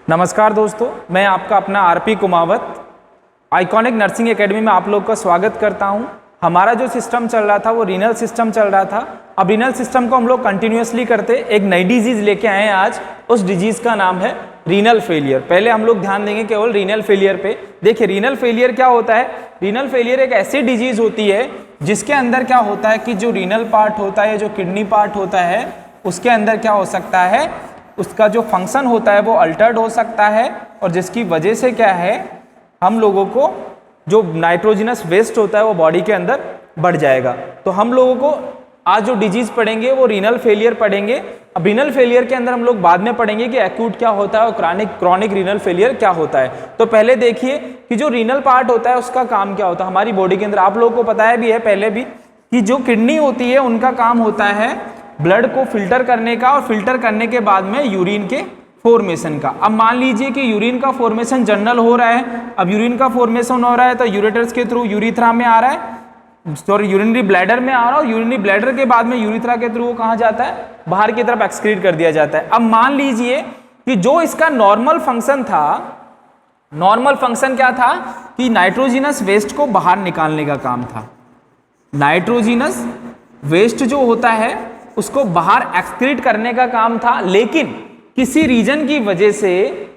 नमस्कार दोस्तों, मैं आपका अपना RP Kumawat iconic nursing academy में आप लोग का स्वागत करता हूं। हमारा जो सिस्टम चल रहा था वो रीनल सिस्टम चल रहा था। अब रीनल सिस्टम को हम लोग कंटिन्यूअसली करते एक नई डिजीज लेके आए हैं आज। उस डिजीज का नाम है रीनल फेलियर। पहले हम लोग ध्यान देंगे केवल रीनल फेलियर पे। देखिए रीनल फेलियर क्या होता है। रीनल फेलियर एक ऐसी डिजीज होती है जिसके अंदर क्या होता है कि जो रीनल पार्ट होता है, जो किडनी पार्ट होता है, उसके अंदर क्या हो सकता है, उसका जो फंक्शन होता है वो अल्टर्ड हो सकता है, और जिसकी वजह से क्या है, हम लोगों को जो नाइट्रोजनस वेस्ट होता है वो बॉडी के अंदर बढ़ जाएगा। तो हम लोगों को आज जो डिजीज पढ़ेंगे वो रीनल फेलियर पढ़ेंगे। अब रीनल फेलियर के अंदर हम लोग बाद में पढ़ेंगे कि एक्यूट क्या होता है और क्रॉनिक रीनल फेलियर क्या होता है। तो पहले देखिए कि जो रीनल पार्ट होता है उसका काम क्या होता है हमारी बॉडी के अंदर। आप लोगों को पता है भी है पहले भी कि जो किडनी होती है उनका काम होता है ब्लड को फिल्टर करने का, और फिल्टर करने के बाद में यूरिन के फॉर्मेशन का। अब मान लीजिए कि यूरिन का फॉर्मेशन जनरल हो रहा है। अब यूरिन का फॉर्मेशन हो रहा है तो यूरेटर्स के थ्रू यूरिथ्रा में आ रहा है, सॉरी यूरिनरी ब्लैडर में आ रहा है। यूरिनरी ब्लैडर के बाद में यूरिथ्रा के थ्रू वो कहाँ जाता है, बाहर की तरफ एक्सक्रीट कर दिया जाता है। अब मान लीजिए कि जो इसका नॉर्मल फंक्शन था, नॉर्मल फंक्शन क्या था कि नाइट्रोजिनस वेस्ट को बाहर निकालने का काम था। नाइट्रोजिनस वेस्ट जो होता है उसको बाहर एक्सक्रीट करने का काम था, लेकिन किसी रीजन की वजह से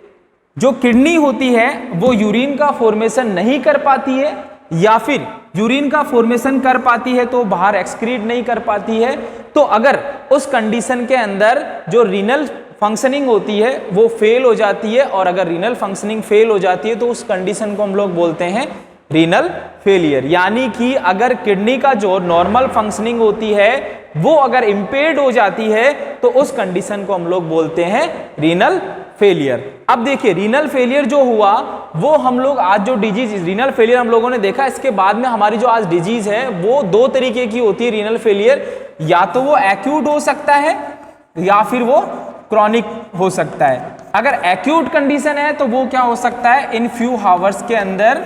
जो किडनी होती है वो यूरिन का फॉर्मेशन नहीं कर पाती है, या फिर यूरिन का फॉर्मेशन कर पाती है तो बाहर एक्सक्रीट नहीं कर पाती है। तो अगर उस कंडीशन के अंदर जो रीनल फंक्शनिंग होती है वो फेल हो जाती है, और अगर रीनल फंक्शनिंग फेल हो जाती है तो उस कंडीशन को हम लोग बोलते हैं रीनल फेलियर। यानी कि अगर किडनी का जो नॉर्मल फंक्शनिंग होती है वो अगर इंपेयर्ड हो जाती है तो उस कंडीशन को हम लोग बोलते हैं रीनल फेलियर। अब देखिए रीनल फेलियर जो हुआ वो हम लोग आज जो डिजीज रीनल फेलियर हम लोगों ने देखा, इसके बाद में हमारी जो आज डिजीज है वो दो तरीके की होती है रीनल फेलियर। या तो वो एक्यूट हो सकता है या फिर वो क्रॉनिक हो सकता है। अगर एक्यूट कंडीशन है तो वो क्या हो सकता है, इन फ्यू हावर्स के अंदर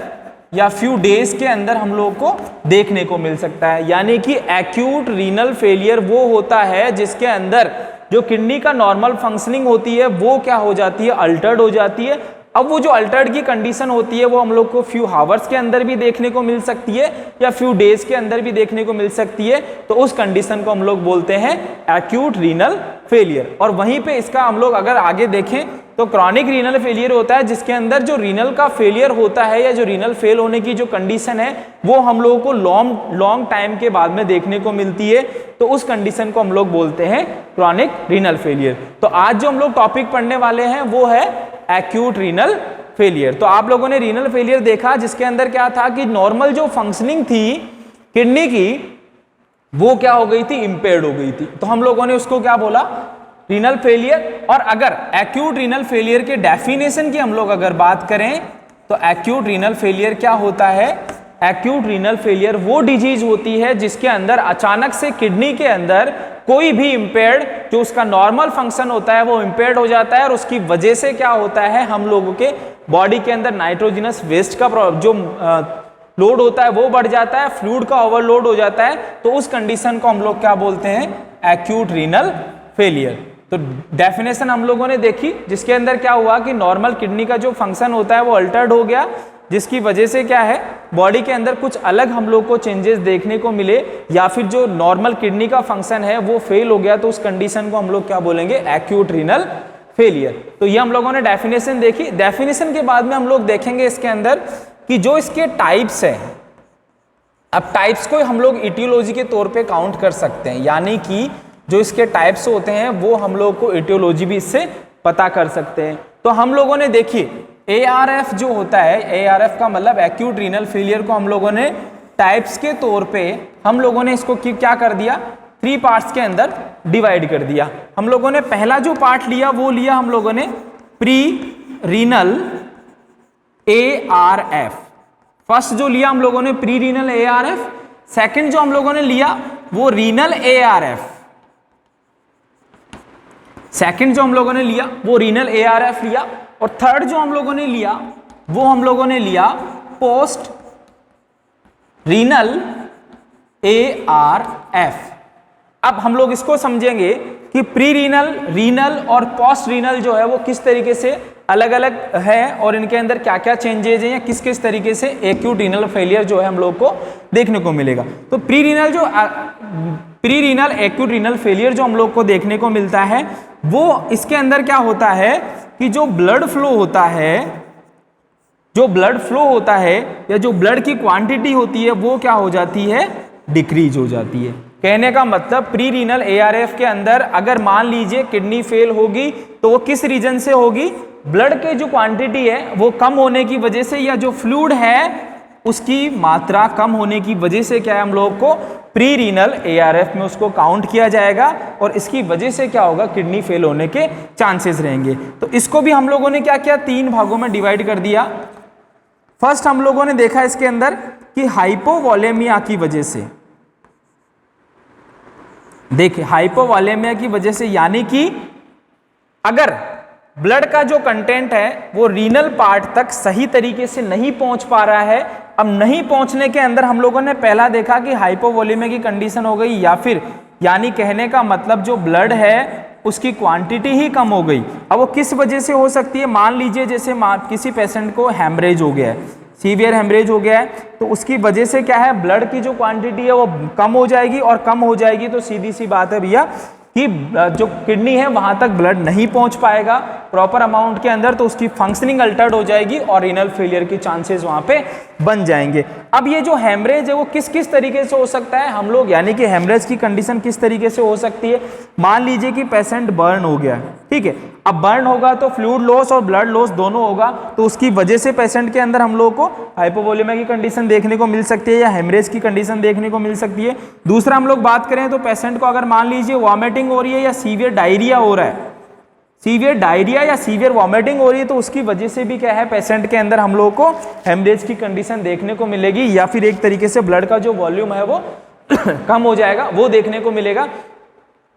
या फ्यू डेज के अंदर हम लोग को देखने को मिल सकता है। यानी कि एक्यूट रीनल फेलियर वो होता है जिसके अंदर जो किडनी का नॉर्मल फंक्शनिंग होती है वो क्या हो जाती है, अल्टर्ड हो जाती है। अब वो जो अल्टर्ड की कंडीशन होती है वो हम लोग को फ्यू हावर्स के अंदर भी देखने को मिल सकती है या फ्यू डेज के अंदर भी देखने को मिल सकती है। तो उस कंडीशन को हम लोग बोलते हैं एक्यूट रीनल फेलियर। और वहीं पे इसका हम लोग अगर आगे देखें तो क्रॉनिक रीनल फेलियर होता है जिसके अंदर जो रीनल का फेलियर होता है या जो रीनल फेल होने की जो कंडीशन है वो हम लोगों को लॉन्ग टाइम के बाद में देखने को मिलती है। तो उस कंडीशन को हम लोग बोलते हैं क्रॉनिक रीनल फेलियर। तो आज जो हम लोग टॉपिक पढ़ने वाले हैं वो है एक्यूट रीनल फेलियर। तो आप लोगों ने रीनल फेलियर देखा जिसके अंदर क्या था कि नॉर्मल जो फंक्शनिंग थी किडनी की वो क्या हो गई थी, इंपेयर्ड हो गई थी। तो हम लोगों ने उसको क्या बोला, रीनल फेलियर। और अगर एक्यूट रीनल फेलियर के डेफिनेशन की हम लोग अगर बात करें तो एक्यूट रीनल फेलियर क्या होता है, एक्यूट रीनल फेलियर वो डिजीज होती है जिसके अंदर अचानक से किडनी के अंदर कोई भी इंपेयर्ड जो उसका नॉर्मल फंक्शन होता है वो इंपेयर्ड हो जाता है, और उसकी वजह से क्या होता है, हम लोगों के बॉडी के अंदर नाइट्रोजनस वेस्ट का जो लोड होता है वो बढ़ जाता है, फ्लूइड का ओवरलोड हो जाता है। तो उस कंडीशन को हम लोग क्या बोलते हैं, एक्यूट रीनल फेलियर। तो डेफिनेशन हम लोगों ने देखी जिसके अंदर क्या हुआ कि नॉर्मल किडनी का जो फंक्शन होता है वो अल्टर्ड हो गया, जिसकी वजह से क्या है बॉडी के अंदर कुछ अलग हम लोग को चेंजेस देखने को मिले, या फिर जो नॉर्मल किडनी का फंक्शन है वो फेल हो गया। तो उस कंडीशन को हम लोग क्या बोलेंगे, एक्यूट रीनल फेलियर। तो ये हम लोगों ने डेफिनेशन देखी। डेफिनेशन के बाद में हम लोग देखेंगे इसके अंदर कि जो इसके टाइप्स है, अब टाइप्स को हम लोग इटियोलॉजी के तौर पे काउंट कर सकते हैं। यानी कि जो इसके टाइप्स होते हैं वो हम लोग को इटियोलॉजी भी इससे पता कर सकते हैं। तो हम लोगों ने देखिए ARF जो होता है, ARF का मतलब एक्यूट रीनल फेलियर को हम लोगों ने टाइप्स के तौर पे हम लोगों ने इसको क्या कर दिया, 3 पार्ट्स के अंदर डिवाइड कर दिया। हम लोगों ने पहला जो पार्ट लिया वो लिया हम लोगों ने प्री रीनल ARF। फर्स्ट जो लिया हम लोगों ने प्री रीनल ARF, सेकंड जो हम लोगों ने लिया वो रीनल ARF, सेकंड जो हम लोगों ने लिया वो रीनल ARF लिया, और थर्ड जो हम लोगों ने लिया वो हम लोगों ने लिया पोस्ट रीनल ARF। अब हम लोग इसको समझेंगे कि प्री रीनल, रीनल और पोस्ट रीनल जो है वो किस तरीके से अलग अलग है और इनके अंदर क्या क्या चेंजेज हैं या किस किस तरीके से एक्यूट रीनल फेलियर जो है हम लोग को देखने को मिलेगा। तो pre renal acute renal failure जो हम लोग को देखने को मिलता है वो इसके अंदर क्या होता है कि जो ब्लड फ्लो होता है या जो ब्लड की क्वांटिटी होती है वो क्या हो जाती है, डिक्रीज हो जाती है। कहने का मतलब प्री रीनल ARF के अंदर अगर मान लीजिए किडनी फेल होगी तो वो किस रीजन से होगी, ब्लड के जो क्वांटिटी है वो कम होने की वजह से या जो फ्लूइड है उसकी मात्रा कम होने की वजह से क्या है हम लोग को प्री रीनल ARF में उसको काउंट किया जाएगा और इसकी वजह से क्या होगा, किडनी फेल होने के चांसेस रहेंगे। तो इसको भी हम लोगों ने क्या किया, 3 भागों में डिवाइड कर दिया। फर्स्ट हम लोगों ने देखा इसके अंदर कि हाइपोवोलेमिया की वजह से, देखिए हाइपोवोलेमिया की वजह से यानी कि अगर ब्लड का जो कंटेंट है वो रीनल पार्ट तक सही तरीके से नहीं पहुंच पा रहा है। अब नहीं पहुंचने के अंदर हम लोगों ने पहला देखा कि हाइपोवोलेमिया की कंडीशन हो गई या फिर यानी कहने का मतलब जो ब्लड है उसकी क्वांटिटी ही कम हो गई। अब वो किस वजह से हो सकती है, मान लीजिए जैसे किसी पेशेंट को हेमरेज हो गया है, सीवियर हेमरेज हो गया है, तो उसकी वजह से क्या है, ब्लड की जो क्वांटिटी है वो कम हो जाएगी और कम हो जाएगी तो सीधी सी बात है भैया कि जो किडनी है वहां तक ब्लड नहीं पहुंच पाएगा प्रॉपर अमाउंट के अंदर, तो उसकी फंक्शनिंग अल्टर्ड हो जाएगी और रीनल फेलियर के चांसेस वहां पे बन जाएंगे। अब ये जो हेमरेज है वो किस किस तरीके से हो सकता है हम लोग, यानी कि हेमरेज की कंडीशन किस तरीके से हो सकती है, मान लीजिए कि पेशेंट बर्न हो गया, ठीक है, अब बर्न होगा तो फ्लूइड लॉस और ब्लड लॉस दोनों होगा, तो उसकी वजह से पेशेंट के अंदर हम लोग को हाइपोवोलेमिया की कंडीशन देखने को मिल सकती है या हेमरेज की कंडीशन देखने को मिल सकती है। दूसरा हम लोग बात करें तो पेशेंट को अगर मान लीजिए वॉमिटिंग हो रही है या सीवियर डायरिया हो रहा है, सीवियर डायरिया या सीवियर वॉमिटिंग हो रही है, तो उसकी वजह से भी क्या है पेशेंट के अंदर हम लोग को हेमरेज की कंडीशन देखने को मिलेगी या फिर एक तरीके से ब्लड का जो वॉल्यूम है वो कम हो जाएगा, वो देखने को मिलेगा।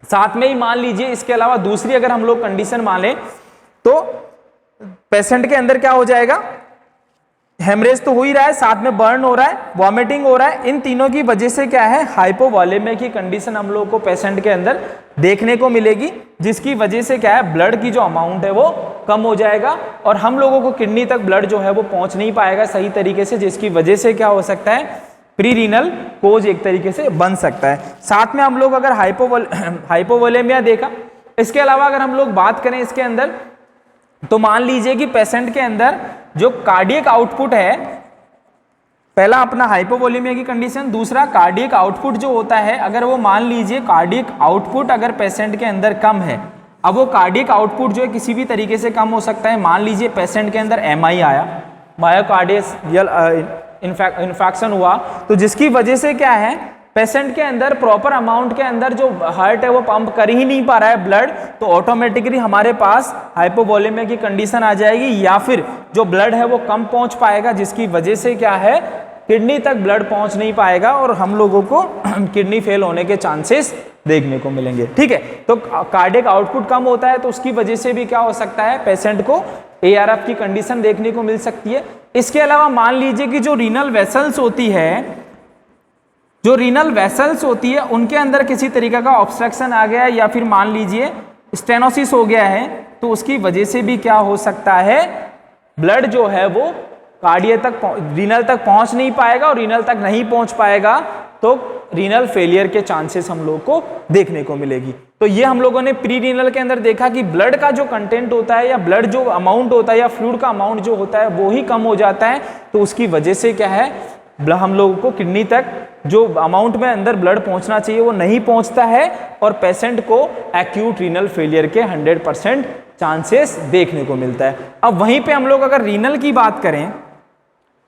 साथ में ही मान लीजिए इसके अलावा दूसरी अगर हम लोग कंडीशन मान लें तो पेशेंट के अंदर क्या हो जाएगा, हेमरेज तो हो ही रहा है, साथ में बर्न हो रहा है, वॉमिटिंग हो रहा है, इन तीनों की वजह से क्या है हाइपोवोलेमिया की कंडीशन हम लोग को पेशेंट के अंदर देखने को मिलेगी, जिसकी वजह से क्या है ब्लड की जो अमाउंट है वो कम हो जाएगा और हम लोगों को किडनी तक ब्लड जो है वो पहुंच नहीं पाएगा सही तरीके से, जिसकी वजह से क्या हो सकता है प्री रीनल कोज एक तरीके से बन सकता है। साथ में हम लोग अगर हाइपोवोलेमिया देखा, इसके अलावा अगर हम लोग बात करें इसके अंदर तो मान लीजिए कि पेशेंट के अंदर जो कार्डियक आउटपुट है, पहला अपना हाइपोवोलेमिया की कंडीशन, दूसरा कार्डियक आउटपुट जो होता है, अगर वो मान लीजिए कार्डियक आउटपुट अगर पेशेंट के अंदर कम है, अब वो कार्डियक आउटपुट जो है किसी भी तरीके से कम हो सकता है, मान लीजिए पेशेंट के अंदर MI आया, मायोकार्डियल इन्फेक्शन हुआ, तो जिसकी वजह से क्या है पेशेंट के अंदर प्रॉपर अमाउंट के अंदर जो हार्ट है वो पंप कर ही नहीं पा रहा है ब्लड, तो ऑटोमेटिकली हमारे पास हाइपोवोलेमिया की कंडीशन आ जाएगी या फिर जो ब्लड है वो कम पहुंच पाएगा, जिसकी वजह से क्या है किडनी तक ब्लड पहुंच नहीं पाएगा और हम लोगों को किडनी फेल होने के चांसेस देखने को मिलेंगे। ठीक है, तो कार्डियक आउटपुट कम होता है तो उसकी वजह से भी क्या हो सकता है पेशेंट को ARF की कंडीशन देखने को मिल सकती है। इसके अलावा मान लीजिए कि जो रीनल वेसल्स होती है उनके अंदर किसी तरीके का ऑब्स्ट्रक्शन आ गया है या फिर मान लीजिए स्टेनोसिस हो गया है, तो उसकी वजह से भी क्या हो सकता है ब्लड जो है वो कार्डियक तक रीनल तक पहुंच नहीं पाएगा और रीनल तक नहीं पहुंच पाएगा तो रीनल फेलियर के चांसेस हम लोग को देखने को मिलेगी। तो ये हम लोगों ने प्री रीनल के अंदर देखा कि ब्लड का जो कंटेंट होता है या ब्लड जो अमाउंट होता है या फ्लूइड का अमाउंट जो होता है वो ही कम हो जाता है, तो उसकी वजह से क्या है हम लोगों को किडनी तक जो अमाउंट में अंदर ब्लड पहुंचना चाहिए वो नहीं पहुंचता है और पेशेंट को एक्यूट रीनल फेलियर के 100% चांसेस देखने को मिलता है। अब वहीं पे हम लोग अगर रीनल की बात करें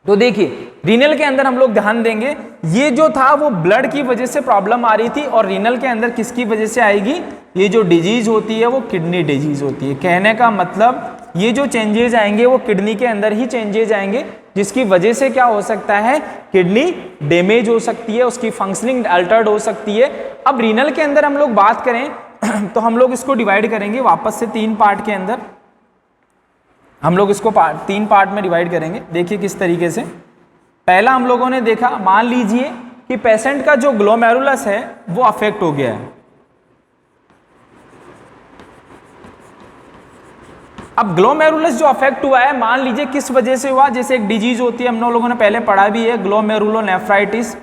तो देखिए रीनल के अंदर हम लोग ध्यान देंगे, ये जो था वो ब्लड की वजह से प्रॉब्लम आ रही थी और रीनल के अंदर किसकी वजह से आएगी, ये जो डिजीज होती है वो किडनी डिजीज होती है। कहने का मतलब ये जो चेंजेज आएंगे वो किडनी के अंदर ही चेंजेज आएंगे, जिसकी वजह से क्या हो सकता है किडनी डैमेज हो सकती है, उसकी फंक्शनिंग अल्टर्ड हो सकती है। अब रीनल के अंदर हम लोग बात करें तो हम लोग इसको डिवाइड करेंगे वापस से 3 पार्ट के अंदर, हम लोग इसको 3 पार्ट में डिवाइड करेंगे। देखिए किस तरीके से, पहला हम लोगों ने देखा, मान लीजिए कि पेशेंट का जो ग्लोमेरुलस है वो अफेक्ट हो गया है, अब ग्लोमेरुलस जो अफेक्ट हुआ है, मान लीजिए किस वजह से हुआ, जैसे एक डिजीज होती है, हम लोगों ने पहले पढ़ा भी है, ग्लोमेरुलोनेफ्राइटिस।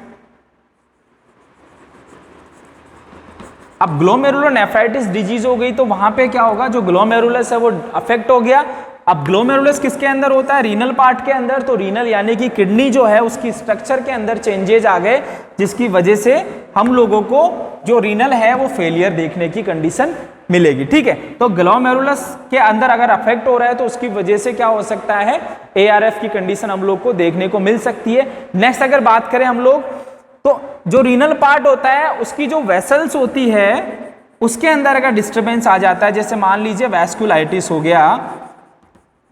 अब ग्लोमेरुलोनेफ्राइटिस डिजीज हो गई तो वहां पे क्या होगा, जो ग्लोमेरुलस है वो अफेक्ट हो गया। अब ग्लोमेरुलस किसके अंदर होता है, रीनल पार्ट के अंदर। तो रीनल यानी कि किडनी जो है उसकी स्ट्रक्चर के अंदर चेंजेज आ गए, जिसकी वजह से हम लोगों को जो रीनल है वो फेलियर देखने की कंडीशन मिलेगी। ठीक है, तो ग्लोमेरुलस के अंदर अगर अफेक्ट हो रहा है तो उसकी वजह से क्या हो सकता है, ARF की कंडीशन हम लोग को देखने को मिल सकती है। नेक्स्ट अगर बात करें हम लोग, तो जो रीनल पार्ट होता है उसकी जो वेसल्स होती है उसके अंदर अगर डिस्टरबेंस आ जाता है, जैसे मान लीजिए वैस्कुलाइटिस हो गया,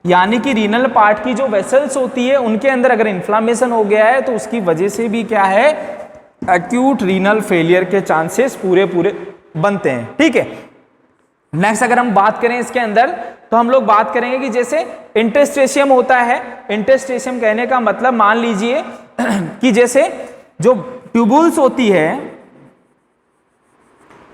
यानी कि रीनल पार्ट की जो वेसल्स होती है उनके अंदर अगर इन्फ्लामेशन हो गया है तो उसकी वजह से भी क्या है, एक्यूट रीनल फेलियर के चांसेस पूरे बनते हैं। ठीक है, नेक्स्ट अगर हम बात करें इसके अंदर, तो हम लोग बात करेंगे कि जैसे इंटेस्टेशियम होता है। इंटेस्टेशियम कहने का मतलब मान लीजिए कि जैसे जो ट्यूबुल्स होती है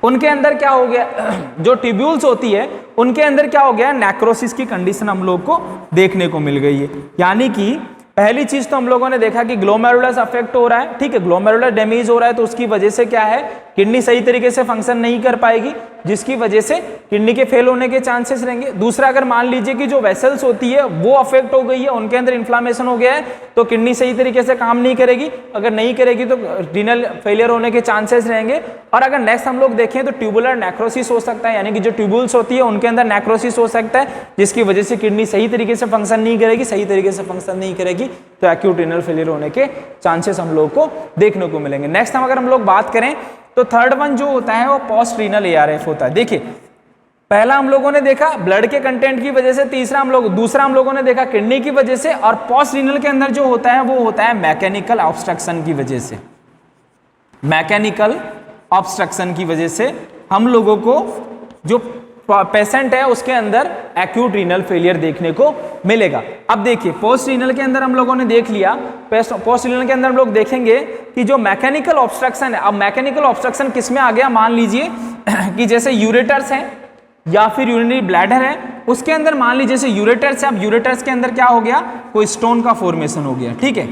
उनके अंदर क्या हो गया, जो ट्यूब्यूल्स होती है उनके अंदर क्या हो गया, नेक्रोसिस की कंडीशन हम लोग को देखने को मिल गई है। यानी कि पहली चीज तो हम लोगों ने देखा कि ग्लोमेरुलस अफेक्ट हो रहा है। ठीक है, ग्लोमेरुलर डैमेज हो रहा है तो उसकी वजह से क्या है, किडनी सही तरीके से फंक्शन नहीं कर पाएगी, जिसकी वजह से किडनी के फेल होने के चांसेस रहेंगे। दूसरा, अगर मान लीजिए कि जो वेसल्स होती है वो अफेक्ट हो गई है, उनके अंदर इन्फ्लामेशन हो गया है, तो किडनी सही तरीके से काम नहीं करेगी। अगर नहीं करेगी तो रीनल फेलियर होने के चांसेस रहेंगे। और अगर नेक्स्ट हम लोग देखें तो ट्यूबुलर नेक्रोसिस हो सकता है, यानी कि जो ट्यूबुल्स होती है उनके अंदर नेक्रोसिस हो सकता है, जिसकी वजह से किडनी सही तरीके से फंक्शन नहीं करेगी। सही तरीके से फंक्शन नहीं करेगी तो एक्यूट रीनल फेलियर होने के चांसेस हम लोग को देखने को मिलेंगे। नेक्स्ट अगर हम लोग बात करें तो थर्ड वन जो होता है वो पोस्ट रीनल ARF होता है। देखिए, पहला हम लोगों ने देखा ब्लड के कंटेंट की वजह से, दूसरा हम लोगों ने देखा किडनी की वजह से, और पोस्ट रीनल के अंदर जो होता है वो होता है मैकेनिकल ऑब्स्ट्रक्शन की वजह से। मैकेनिकल ऑब्स्ट्रक्शन की वजह से हम लोगों को जो पेशेंट है उसके अंदर एक्यूट रीनल फेलियर देखने को मिलेगा। अब देखिए, पोस्ट रीनल के अंदर हम लोगों ने देख लिया, पोस्ट रीनल के अंदर हम लोग देखेंगे कि जो मैकेनिकल ऑब्स्ट्रक्शन है, अब मैकेनिकल ऑब्स्ट्रक्शन किस में आ गया, मान लीजिए कि जैसे यूरेटर्स है या फिर यूरिनरी ब्लैडर है, उसके अंदर मान लीजिए जैसे यूरेटर्स है, अब यूरेटर्स के अंदर क्या हो गया, कोई स्टोन का फॉर्मेशन हो गया। ठीक है,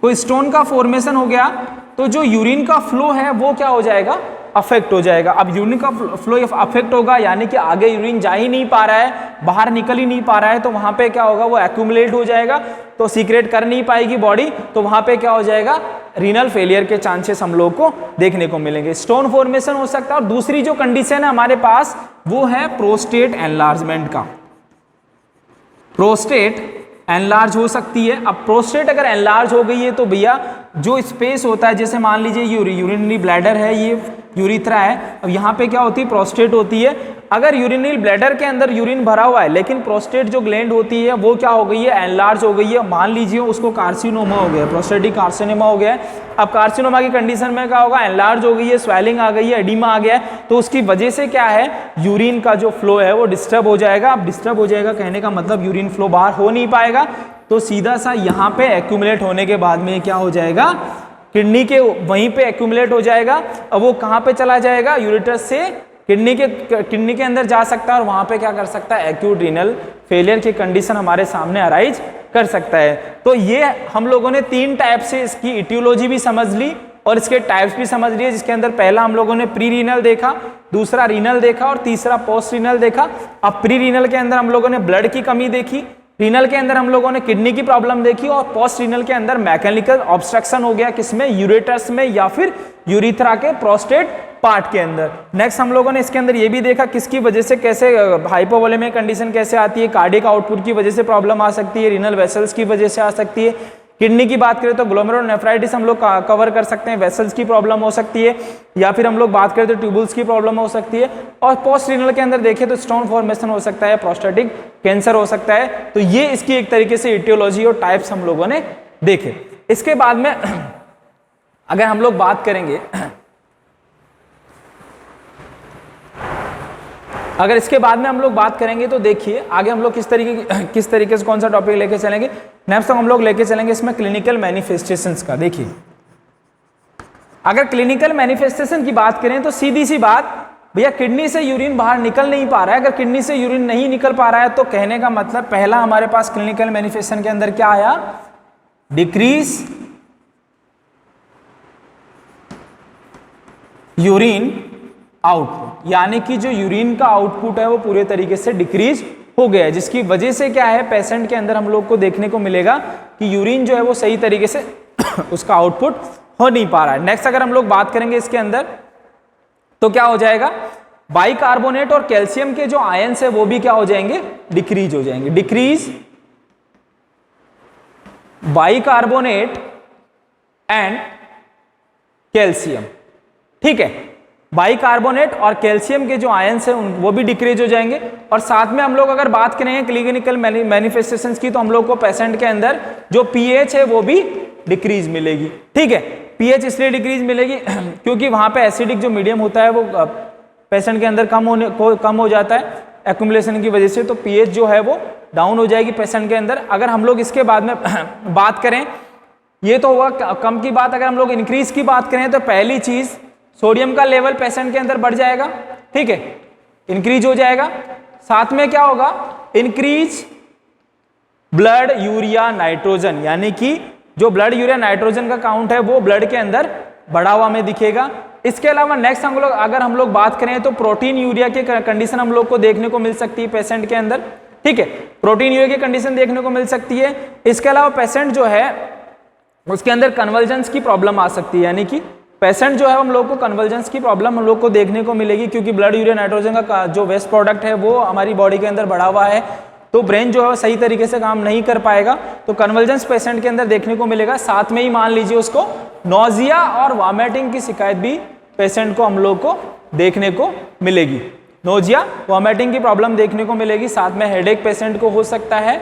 कोई स्टोन का फॉर्मेशन हो गया तो जो यूरिन का फ्लो है वो क्या हो जाएगा, अफेक्ट हो जाएगा। अब यूरिन का फ्लो अफेक्ट होगा, यानी कि आगे यूरिन जा ही नहीं पा रहा है, बाहर निकल ही नहीं पा रहा है, तो वहां पे क्या होगा, वो एक्यूमुलेट हो जाएगा, तो सीक्रेट कर नहीं पाएगी बॉडी, तो वहां पे क्या हो जाएगा, रीनल फेलियर के चांसेस हम लोग को देखने को मिलेंगे। स्टोन फॉर्मेशन हो सकता है। और दूसरी जो कंडीशन है हमारे पास वो है प्रोस्टेट एनलार्जमेंट का। प्रोस्टेट एनलार्ज हो सकती है। अब प्रोस्टेट अगर एनलार्ज हो गई है तो भैया जो स्पेस होता है, जैसे मान लीजिए यूरिनरी ब्लैडर है, ये यूरिथ्रा है, अब यहाँ पे क्या होती है, प्रोस्टेट होती है। अगर यूरिनरी ब्लैडर के अंदर यूरिन भरा हुआ है लेकिन प्रोस्टेट जो ग्लैंड होती है वो क्या हो गई है, एनलार्ज हो गई है, मान लीजिए उसको कार्सिनोमा हो गया, प्रोस्टेटिक कार्सिनोमा हो गया है। अब कार्सिनोमा की कंडीशन में क्या होगा, एनलार्ज हो गई है, स्वेलिंग आ गई है, एडिमा आ गया है, तो उसकी वजह से क्या है, यूरिन का जो फ्लो है वो डिस्टर्ब हो जाएगा। अब डिस्टर्ब हो जाएगा कहने का मतलब यूरिन फ्लो बाहर हो नहीं पाएगा, तो सीधा सा यहाँ पे एक्यूमुलेट होने के बाद में क्या हो जाएगा, किडनी के वहीं पे एक्यूमुलेट हो जाएगा। अब वो कहाँ पे चला जाएगा, यूरेटस से किडनी के अंदर जा सकता है, और वहां पे क्या कर सकता है, एक्यूट रीनल फेलियर की कंडीशन हमारे सामने अराइज कर सकता है। तो ये हम लोगों ने 3 टाइप से इसकी इटियोलॉजी भी समझ ली और इसके टाइप्स भी समझ लिए, जिसके अंदर पहला हम लोगों ने प्री रीनल देखा, दूसरा रीनल देखा और तीसरा पोस्ट रीनल देखा। अब प्री रीनल के अंदर हम लोगों ने ब्लड की कमी देखी, रीनल के अंदर हम लोगों ने किडनी की प्रॉब्लम देखी, और पोस्ट रीनल के अंदर मैकेनिकल ऑब्स्ट्रक्शन हो गया, किसमें, यूरेटर्स में या फिर यूरिथ्रा के प्रोस्टेट पार्ट के अंदर। नेक्स्ट हम लोगों ने इसके अंदर ये भी देखा किसकी वजह से, कैसे हाइपोवोलेमिक कंडीशन कैसे आती है, कार्डियक आउटपुट की वजह से प्रॉब्लम आ सकती है, रीनल वेसल्स की वजह से आ सकती है। किडनी की बात करें तो ग्लोमेरुलोनेफ्राइटिस हम लोग कवर कर सकते हैं, वेसल्स की प्रॉब्लम हो सकती है, या फिर हम लोग बात करें तो ट्यूबुल्स की प्रॉब्लम हो सकती है, और पोस्ट रीनल के अंदर देखें तो स्टोन फॉर्मेशन हो सकता है, प्रोस्टेटिक कैंसर हो सकता है। तो ये इसकी एक तरीके से इटियोलॉजी और टाइप्स हम लोगों ने देखे। इसके बाद में अगर हम लोग बात करेंगे, अगर इसके बाद में हम लोग बात करेंगे तो देखिए आगे हम लोग किस तरीके से कौन सा टॉपिक लेके चलेंगे। नेक्स्ट हम लोग लेके चलेंगे इसमें क्लिनिकल मैनिफेस्टेशंस का। देखिए, अगर क्लिनिकल मैनिफेस्टेशन की बात करें तो सीधी सी बात, भैया किडनी से यूरिन बाहर निकल नहीं पा रहा है। अगर किडनी से यूरिन नहीं निकल पा रहा है तो कहने का मतलब पहला हमारे पास क्लिनिकल मैनिफेस्टेशन के अंदर क्या आया, डिक्रीज यूरिन आउटपुट, यानी कि जो यूरिन का आउटपुट है वो पूरे तरीके से डिक्रीज हो गया है, जिसकी वजह से क्या है पेशेंट के अंदर हम लोग को देखने को मिलेगा कि यूरिन जो है वो सही तरीके से उसका आउटपुट हो नहीं पा रहा है। नेक्स्ट अगर हम लोग बात करेंगे इसके अंदर तो क्या हो जाएगा, बाइकार्बोनेट और कैल्शियम के जो आयंस है वो भी क्या हो जाएंगे, डिक्रीज हो जाएंगे। डिक्रीज बाइकार्बोनेट एंड कैल्शियम, ठीक है, बाइकार्बोनेट और कैल्शियम के जो आयंस है वो भी डिक्रीज हो जाएंगे। और साथ में हम लोग अगर बात करें क्लिनिकल मैनिफेस्टेशंस की तो हम लोग को पेशेंट के अंदर जो पीएच है वो भी डिक्रीज मिलेगी, ठीक है। पीएच इसलिए डिक्रीज मिलेगी क्योंकि वहां पे एसिडिक जो मीडियम होता है वो पेशेंट के अंदर कम हो जाता है एक्युमुलेशन की वजह से, तो पीएच जो है वो डाउन हो जाएगी पेशेंट के अंदर। अगर हम लोग इसके बाद में बात करें, ये तो हुआ कम की बात, अगर हम लोग इंक्रीज की बात करें तो पहली चीज सोडियम का लेवल पेशेंट के अंदर बढ़ जाएगा, ठीक है, इंक्रीज हो जाएगा। साथ में क्या होगा, इंक्रीज ब्लड यूरिया नाइट्रोजन, यानी कि जो ब्लड यूरिया नाइट्रोजन का काउंट है वो ब्लड के अंदर बढ़ा हुआ में दिखेगा। इसके अलावा नेक्स्ट अगर हम लोग बात करें तो प्रोटीन यूरिया की कंडीशन हम लोग को देखने को मिल सकती है पेशेंट के अंदर, ठीक है, प्रोटीन यूरिया की कंडीशन देखने को मिल सकती है। इसके अलावा पेशेंट जो है उसके अंदर कन्वर्जेंस की प्रॉब्लम आ सकती है, यानी कि पेशेंट जो है हम लोग को कन्वर्जेंस की प्रॉब्लम हम लोग को देखने को मिलेगी, क्योंकि ब्लड यूरिया नाइट्रोजन का जो वेस्ट प्रोडक्ट है वो हमारी बॉडी के अंदर बढ़ा हुआ है, तो ब्रेन जो है सही तरीके से काम नहीं कर पाएगा, तो कन्वर्जेंस पेशेंट के अंदर देखने को मिलेगा। साथ में ही मान लीजिए उसको नोजिया और वॉमिटिंग की शिकायत भी पेशेंट को हम लोग को देखने को मिलेगी, नोजिया वॉमिटिंग की प्रॉब्लम देखने को मिलेगी। साथ में हेडेक पेशेंट को हो सकता है।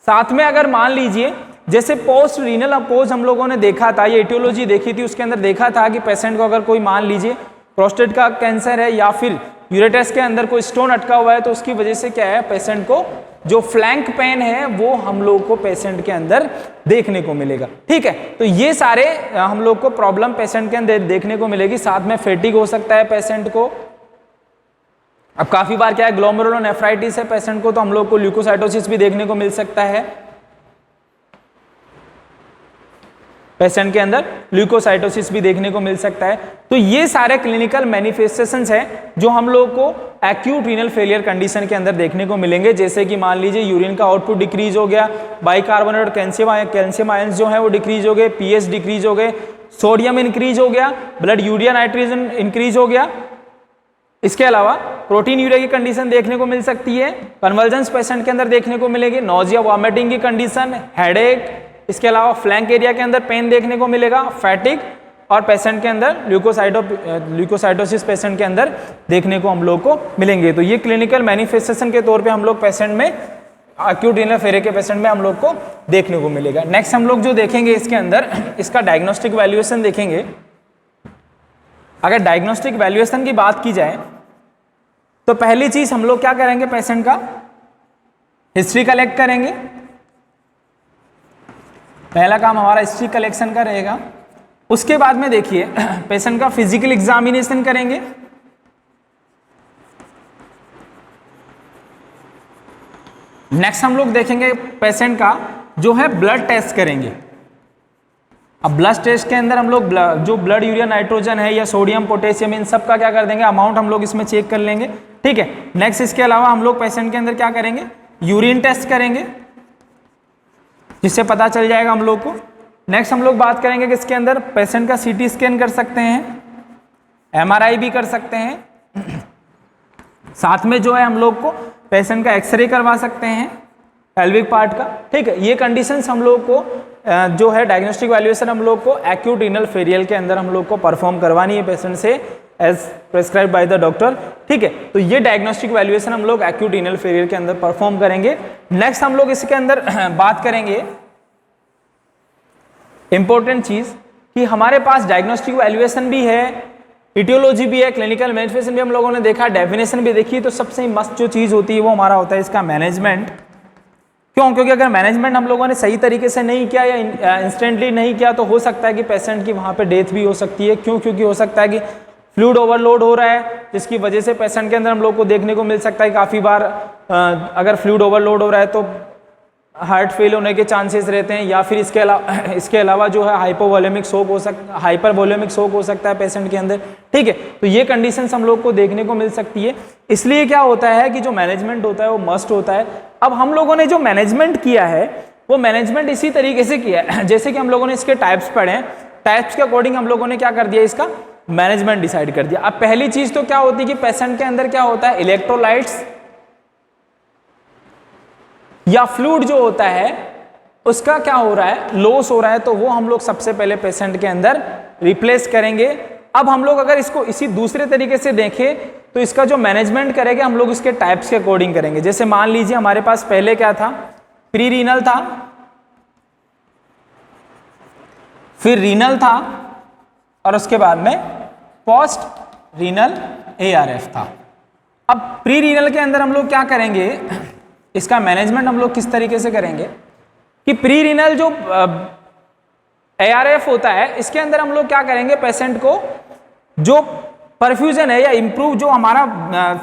साथ में अगर मान लीजिए जैसे पोस्ट रीनल अपोज हम लोगों ने देखा था, ये एटियोलॉजी देखी थी, उसके अंदर देखा था कि पेशेंट को अगर कोई मान लीजिए प्रोस्टेट का कैंसर है या फिर यूरेटस के अंदर कोई स्टोन अटका हुआ है, तो उसकी वजह से क्या है पेशेंट को जो फ्लैंक पेन है वो हम लोग को पेशेंट के अंदर देखने को मिलेगा, ठीक है। तो ये सारे हम लोग को प्रॉब्लम पेशेंट के अंदर देखने को मिलेगी। साथ में फेटिग हो सकता है पेशेंट को। अब काफी बार क्या है ग्लोमेरुलोनेफ्राइटिस है पेशेंट को, तो हम लोग को ल्यूकोसाइटोसिस भी देखने को मिल सकता है पेशेंट के अंदर, ल्यूकोसाइटोसिस भी देखने को मिल सकता है। तो ये सारे क्लिनिकल मैनिफेस्टेशंस हैं जो हम लोग को एक्यूट रीनल फेलियर कंडीशन के अंदर देखने को मिलेंगे। जैसे कि मान लीजिए यूरिन का आउटपुट डिक्रीज हो गया, बाइकार्बोनेट और कैल्शियम आयंस जो है वो डिक्रीज हो गए, पीएच डिक्रीज हो गए, सोडियम इंक्रीज हो गया, ब्लड यूरिया नाइट्रोजन इंक्रीज हो गया। इसके अलावा प्रोटीन यूरिया की कंडीशन देखने को मिल सकती है, कन्वर्जेंस पेशेंट के अंदर देखने को मिलेगी, नोजिया वॉमिटिंग की कंडीशन, हेडेक, इसके अलावा फ्लैंक एरिया के अंदर पेन देखने को मिलेगा, फैटिक, और पेशेंट के अंदर ल्यूकोसाइटोसिस पेशेंट के अंदर देखने को हम लोग को मिलेंगे। तो ये क्लिनिकल मैनिफेस्टेशन के तौर पे हम लोग पेशेंट में एक्यूट रीनल फेलियर के पेशेंट में हम लोग को देखने को मिलेगा। नेक्स्ट हम लोग जो देखेंगे इसके अंदर इसका डायग्नोस्टिक वैल्यूएशन देखेंगे। अगर डायग्नोस्टिक वैल्यूएशन की बात की जाए तो पहली चीज हम लोग क्या करेंगे, पेशेंट का हिस्ट्री कलेक्ट करेंगे। पहला काम हमारा हिस्ट्री कलेक्शन का रहेगा। उसके बाद में देखिए पेशेंट का फिजिकल एग्जामिनेशन करेंगे। नेक्स्ट हम लोग देखेंगे पेशेंट का जो है ब्लड टेस्ट करेंगे। अब ब्लड टेस्ट के अंदर हम लोग जो ब्लड यूरिया नाइट्रोजन है या सोडियम पोटेशियम इन सब का क्या कर देंगे, अमाउंट हम लोग इसमें चेक कर लेंगे, ठीक है। नेक्स्ट इसके अलावा हम लोग पेशेंट के अंदर क्या करेंगे, यूरिन टेस्ट करेंगे, जिससे पता चल जाएगा हम लोग को। नेक्स्ट हम लोग बात करेंगे कि इसके अंदर पेशेंट का सीटी स्कैन कर सकते हैं, एमआरआई भी कर सकते हैं। साथ में जो है हम लोग को पेशेंट का एक्सरे करवा सकते हैं पेल्विक पार्ट का, ठीक है। ये कंडीशंस हम लोग को जो है डायग्नोस्टिक वैल्यूएशन हम लोग को एक्यूट रीनल फेलियर के अंदर हम लोग को परफॉर्म करवानी है पेशेंट से as prescribe by the doctor, ठीक है। तो ये डायग्नोस्टिक वैल्यूएशन हम लोग एक्यूट रीनल फेलियर के अंदर परफॉर्म करेंगे। नेक्स्ट हम लोग इसके अंदर बात करेंगे इंपॉर्टेंट चीज कि हमारे पास डायग्नोस्टिक वैल्यूएशन भी है, इटियोलॉजी भी है, क्लिनिकल मैनिफेस्टेशन भी हम लोगों ने देखा, डेफिनेशन भी देखी। तो सबसे मस्त जो चीज होती है वो हमारा होता है इसका मैनेजमेंट। क्यों? क्योंकि अगर मैनेजमेंट हम लोगों ने सही तरीके से नहीं किया या इंस्टेंटली नहीं किया तो हो सकता है कि पेशेंट की वहां पे डेथ भी हो सकती है। क्यों? क्योंकि हो सकता है कि फ्लूइड ओवरलोड हो रहा है, जिसकी वजह से पेशेंट के अंदर हम लोग को देखने को मिल सकता है काफ़ी बार अगर फ्लूइड ओवरलोड हो रहा है तो हार्ट फेल होने के चांसेस रहते हैं, या फिर इसके अलावा जो है हाइपोवोलेमिक शॉक हो सकता, हाइपरवोलेमिक शॉक हो सकता है पेशेंट के अंदर। ठीक है, तो ये कंडीशंस हम लोग को देखने को मिल सकती है। इसलिए क्या होता है कि जो मैनेजमेंट होता है वो मस्ट होता है। अब हम लोगों ने जो मैनेजमेंट किया है वो मैनेजमेंट इसी तरीके से किया है जैसे कि हम लोगों ने इसके टाइप्स पढ़े हैं, टाइप्स के अकॉर्डिंग हम लोगों ने क्या कर दिया, इसका मैनेजमेंट डिसाइड कर दिया। अब पहली चीज तो क्या होती है कि पेशेंट के अंदर क्या होता है, इलेक्ट्रोलाइट्स या फ्लूइड जो होता है उसका क्या हो रहा है, लॉस हो रहा है, तो वो हम लोग सबसे पहले पेशेंट के अंदर रिप्लेस करेंगे। अब हम लोग अगर इसको इसी दूसरे तरीके से देखें तो इसका जो मैनेजमेंट करेंगे हम लोग इसके टाइप्स के अकॉर्डिंग करेंगे। जैसे मान लीजिए हमारे पास पहले क्या था, प्री रीनल था, फिर रीनल था और उसके बाद में पोस्ट रीनल ARF था। अब प्री रीनल के अंदर हम लोग क्या करेंगे, इसका मैनेजमेंट हम लोग किस तरीके से करेंगे कि प्री रीनल जो ARF होता है इसके अंदर हम लोग क्या करेंगे, पेशेंट को जो परफ्यूजन है या इंप्रूव जो हमारा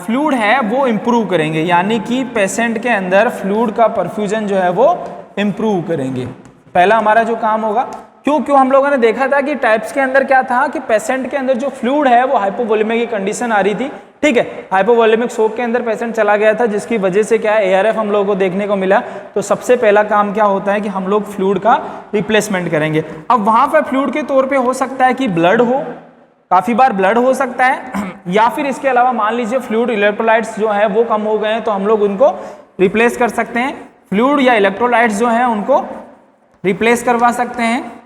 फ्लूइड है वो इंप्रूव करेंगे, यानी कि पेशेंट के अंदर फ्लूइड का परफ्यूजन जो है वो इंप्रूव करेंगे। पहला हमारा जो काम होगा, क्यों हम लोगों ने देखा था कि टाइप्स के अंदर क्या था कि पेशेंट के अंदर जो फ्लूइड है वो हाइपोवोलेमिक की कंडीशन आ रही थी। ठीक है, हाइपोवोलेमिक शॉक के अंदर पेशेंट चला गया था, जिसकी वजह से क्या है ARF हम लोगों को देखने को मिला। तो सबसे पहला काम क्या होता है कि हम लोग फ्लूइड का रिप्लेसमेंट करेंगे। अब वहां पर फ्लूइड के तौर पे हो सकता है कि ब्लड हो, काफी बार ब्लड हो सकता है, या फिर इसके अलावा मान लीजिए फ्लूइड इलेक्ट्रोलाइट्स जो है वो कम हो गए हैं तो हम लोग उनको रिप्लेस कर सकते हैं। फ्लूइड या इलेक्ट्रोलाइट्स जो है उनको रिप्लेस करवा सकते हैं।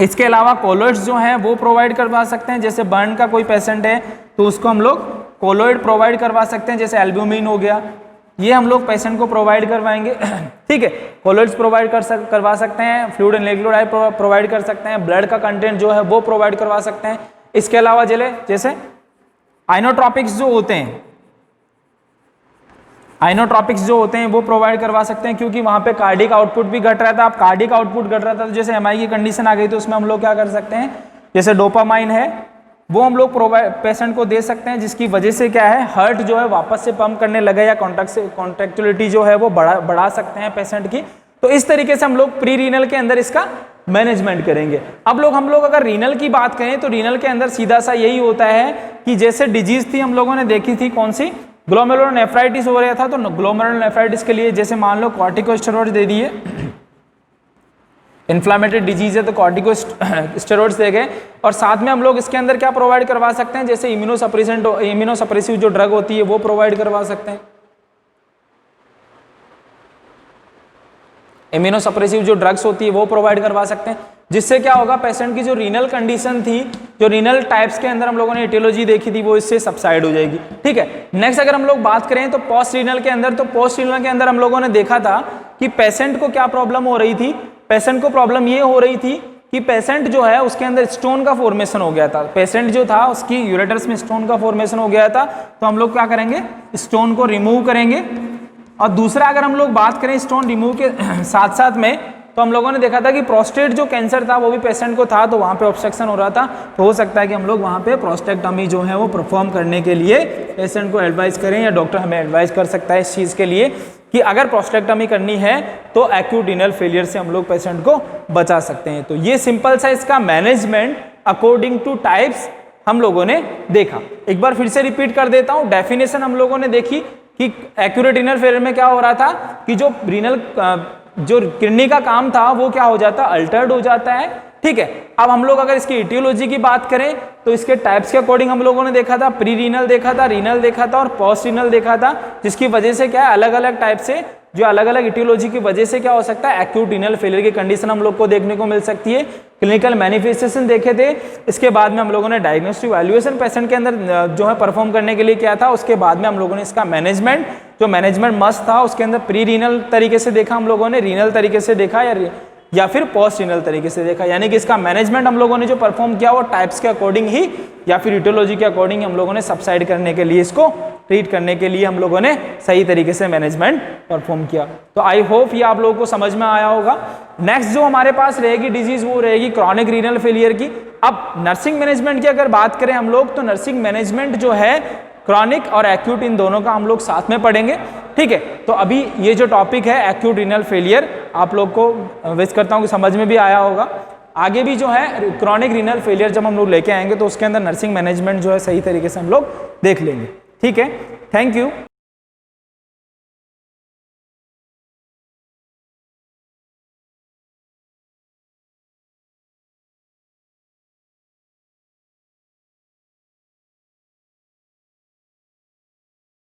इसके अलावा कोलोइड्स जो हैं वो प्रोवाइड करवा सकते हैं। जैसे बर्न का कोई पेशेंट है तो उसको हम लोग कोलोइड प्रोवाइड करवा सकते हैं, जैसे एल्ब्यूमिन हो गया, ये हम लोग पेशेंट को प्रोवाइड करवाएंगे। ठीक है, कोलोइड्स प्रोवाइड करवा सकते हैं, फ्लूइड एंड इलेक्ट्रोलाइट प्रोवाइड कर सकते हैं, ब्लड का कंटेंट जो है वो प्रोवाइड करवा सकते हैं। इसके अलावा जैसे आइनोट्रॉपिक्स जो होते हैं, आइनोट्रॉपिक्स जो होते हैं वो प्रोवाइड करवा सकते हैं, क्योंकि वहां पे कार्डिक आउटपुट भी घट रहा था। अब कार्डिक आउटपुट घट रहा था तो जैसे MI की कंडीशन आ गई तो उसमें हम लोग क्या कर सकते हैं, जैसे डोपामाइन है वो हम लोग पेशेंट को दे सकते हैं, जिसकी वजह से क्या है हार्ट जो है वापस से पंप करने लगे, या कॉन्ट्रैक्टिलिटी जो है वो बढ़ा सकते हैं पेशेंट की। तो इस तरीके से हम लोग प्री रीनल के अंदर इसका मैनेजमेंट करेंगे। अब हम लोग अगर रीनल की बात करें तो रीनल के अंदर सीधा सा यही होता है कि जैसे डिजीज थी हम लोगों ने देखी थी, कौन सी, ग्लोमेरुलोनेफ्राइटिस हो रहा था, तो ग्लोमेरुलोनेफ्राइटिस के लिए जैसे मान लो कॉर्टिकोस्टेरॉइड्स दे दिए, इन्फ्लामेटरी डिजीज है तो कॉर्टिकोस्टेरॉइड्स दे गए, और साथ में हम लोग इसके अंदर क्या प्रोवाइड करवा सकते हैं, जैसे इम्यूनोसप्रेसिव जो ड्रग होती है वो प्रोवाइड करवा सकते हैं। इम्यूनोसप्रेसिव जो ड्रग्स होती है वो प्रोवाइड करवा सकते हैं, जिससे क्या होगा, पेशेंट की जो रीनल कंडीशन थी, जो रीनल टाइप्स के अंदर हम लोगों ने एटियोलॉजी देखी थी, वो इससे सबसाइड हो जाएगी। ठीक है, नेक्स्ट अगर हम लोग बात करें तो पोस्ट रीनल के अंदर, तो पोस्ट रीनल के अंदर हम लोगों ने देखा था कि पेशेंट को क्या प्रॉब्लम हो रही थी, पेशेंट को प्रॉब्लम ये हो रही थी कि पेशेंट जो है उसके अंदर स्टोन का फॉर्मेशन हो गया था। पेशेंट जो था उसकी यूरेटर्स में स्टोन का फॉर्मेशन हो गया था, तो हम लोग क्या करेंगे, स्टोन को रिमूव करेंगे। और दूसरा अगर हम लोग बात करें स्टोन रिमूव के साथ साथ में, तो हम लोगों ने देखा था कि प्रोस्टेट जो कैंसर था वो भी पेशेंट को था, तो वहाँ पे ऑब्स्ट्रक्शन हो रहा था, तो हो सकता है कि हम लोग वहाँ पे प्रोस्टेक्टमी जो है वो परफॉर्म करने के लिए पेशेंट को एडवाइस करें, या डॉक्टर हमें एडवाइस कर सकता है इस चीज़ के लिए कि अगर प्रोस्टेक्टमी करनी है तो एक्यूट रीनल फेलियर से हम लोग पेशेंट को बचा सकते हैं। तो ये सिंपल सा इसका मैनेजमेंट अकॉर्डिंग टू टाइप्स हम लोगों ने देखा। एक बार फिर से रिपीट कर देता हूँ, डेफिनेशन हम लोगों ने देखी कि एक्यूरेट रीनल फेलियर में क्या हो रहा था कि जो किडनी का काम था वो क्या हो जाता, अल्टर्ड हो जाता है। ठीक है, अब हम लोग अगर इसकी इटियोलॉजी की बात करें तो इसके टाइप्स के अकॉर्डिंग हम लोगों ने देखा था, प्री रीनल देखा था, रीनल देखा था और पोस्ट रीनल देखा था, जिसकी वजह से क्या है अलग अलग टाइप से जो अलग अलग इटियोलॉजी की वजह से क्या हो सकता है, एक्यूट रीनल फेलियर की कंडीशन हम लोग को देखने को मिल सकती है। क्लिनिकल मैनिफेस्टेशन देखे थे, इसके बाद में हम लोगों ने डायग्नोस्टिक वैल्यूएशन पेशेंट के अंदर जो है परफॉर्म करने के लिए किया था, उसके बाद में हम लोगों ने इसका मैनेजमेंट जो मैनेजमेंट मस्ट था उसके अंदर प्री रीनल तरीके से देखा हम लोगों ने, रीनल तरीके से देखा, या या फिर पोस्ट रीनल तरीके से देखा, यानी कि इसका मैनेजमेंट हम लोगों ने जो परफॉर्म किया वो टाइप्स के अकॉर्डिंग ही या फिर ईटियोलॉजी के अकॉर्डिंग हम लोगों ने सबसाइड करने के लिए, इसको ट्रीट करने के लिए हम लोगों ने सही तरीके से मैनेजमेंट परफॉर्म किया। तो आई होप ये आप लोगों को समझ में आया होगा। नेक्स्ट जो हमारे पास रहेगी डिजीज वो रहेगी क्रॉनिक रीनल फेलियर की। अब नर्सिंग मैनेजमेंट की अगर बात करें हम लोग, तो नर्सिंग मैनेजमेंट जो है क्रॉनिक और एक्यूट इन दोनों का हम लोग साथ में पढ़ेंगे, ठीक है। तो अभी ये जो टॉपिक है एक्यूट रीनल फेलियर, आप लोग को विश करता हूँ कि समझ में भी आया होगा। आगे भी जो है क्रॉनिक रीनल फेलियर जब हम लोग लेके आएंगे तो उसके अंदर नर्सिंग मैनेजमेंट जो है सही तरीके से हम लोग देख लेंगे, ठीक है। Thank you.